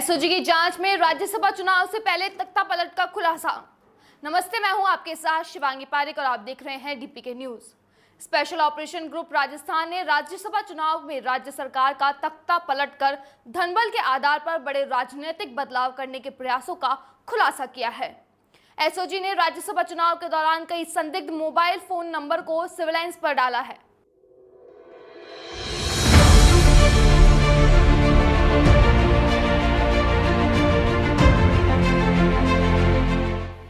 SOG की जांच में राज्यसभा चुनाव से पहले तख्तापलट का खुलासा। नमस्ते, मैं हूं आपके साथ शिवांगी पारिक और आप देख रहे हैं DPK news. Special operation group Rajasthan ने राज्यसभा चुनाव में राज्य सरकार का तख्ता पलटकर धनबल के आधार पर बड़े राजनीतिक बदलाव करने के प्रयासों का खुलासा किया है। एसओजी ने राज्यसभा चुनाव के दौरान कई संदिग्ध मोबाइल फोन नंबर को सर्विलांस पर डाला है।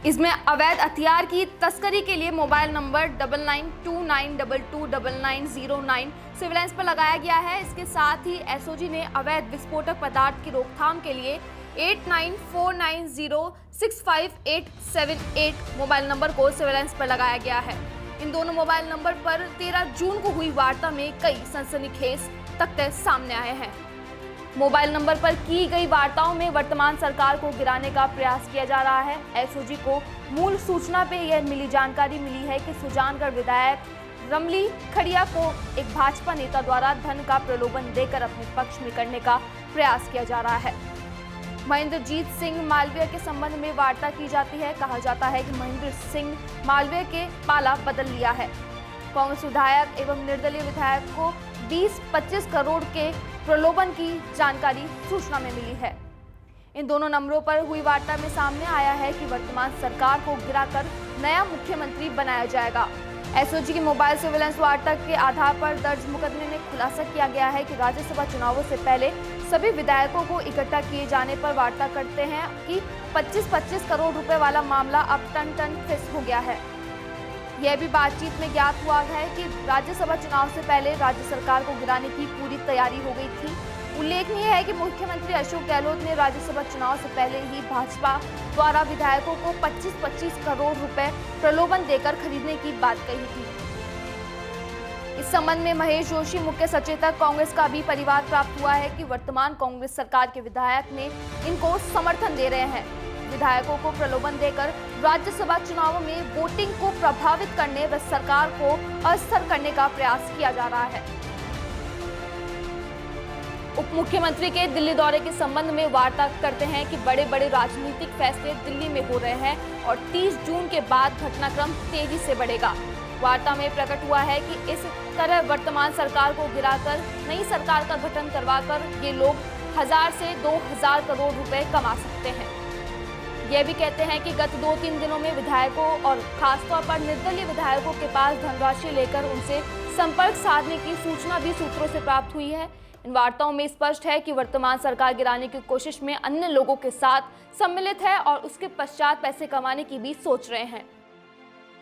इसमें अवैध हथियार की तस्करी के लिए मोबाइल नंबर 9929229909 सर्विलांस पर लगाया गया है। इसके साथ ही एसओजी ने अवैध विस्फोटक पदार्थ की रोकथाम के लिए 8949065878 मोबाइल नंबर को सर्विलांस पर लगाया गया है। इन दोनों मोबाइल नंबर पर 13 जून को हुई वार्ता में कई सनसनीखेज तथ्य सामने आए हैं। मोबाइल नंबर पर की गई वार्ताओं में वर्तमान सरकार को गिराने का प्रयास किया जा रहा है। एसओजी को मूल सूचना पे यह जानकारी मिली है कि सुजानगढ़ विधायक रमली खड़िया को एक भाजपा नेता द्वारा धन का प्रलोभन देकर अपने पक्ष में करने का प्रयास किया जा रहा है। महेंद्रजीत सिंह मालवीय के संबंध में वार्ता की जाती है। कहा जाता है कि महेंद्र सिंह मालवीय के पाला बदल लिया है। कांग्रेस विधायक एवं निर्दलीय विधायक को 20-25 करोड़ के प्रलोभन की जानकारी सूचना में मिली है। इन दोनों नंबरों पर हुई वार्ता में सामने आया है कि वर्तमान सरकार को गिराकर नया मुख्यमंत्री बनाया जाएगा। एसओजी की मोबाइल सर्विलांस वार्ता के आधार पर दर्ज मुकदमे में खुलासा किया गया है कि राज्यसभा चुनावों से पहले सभी विधायकों को इकट्ठा किए जाने पर वार्ता करते हैं कि 25-25 करोड़ रुपए वाला मामला अब टन फिक्स हो गया है। यह भी बातचीत में ज्ञात हुआ है कि राज्यसभा चुनाव से पहले राज्य सरकार को गिराने की पूरी तैयारी हो गई थी। उल्लेखनीय है कि मुख्यमंत्री अशोक गहलोत ने राज्यसभा चुनाव से पहले ही भाजपा द्वारा विधायकों को 25-25 करोड़ रुपए प्रलोभन देकर खरीदने की बात कही थी। इस संबंध में महेश जोशी, मुख्य सचेतक कांग्रेस का भी परिवार प्राप्त हुआ है कि वर्तमान कांग्रेस सरकार के विधायक ने इनको समर्थन दे रहे हैं। विधायकों को प्रलोभन देकर राज्यसभा चुनावों में वोटिंग को प्रभावित करने व सरकार को अस्थिर करने का प्रयास किया जा रहा है। उप मुख्यमंत्री के दिल्ली दौरे के संबंध में वार्ता करते हैं कि बड़े बड़े राजनीतिक फैसले दिल्ली में हो रहे हैं और 30 जून के बाद घटनाक्रम तेजी से बढ़ेगा। वार्ता में प्रकट हुआ है कि इस तरह वर्तमान सरकार को गिराकर नई सरकार का गठन करवाकर ये लोग 1000 से 2000 करोड़ रुपए कमा सकते हैं। यह भी कहते हैं कि गत 2-3 दिनों में विधायकों और खासतौर पर निर्दलीय विधायकों के पास धनराशि लेकर उनसे संपर्क साधने की सूचना भी सूत्रों से प्राप्त हुई है। इन वार्ताओं में स्पष्ट है कि वर्तमान सरकार गिराने की कोशिश में अन्य लोगों के साथ सम्मिलित है और उसके पश्चात पैसे कमाने की भी सोच रहे हैं।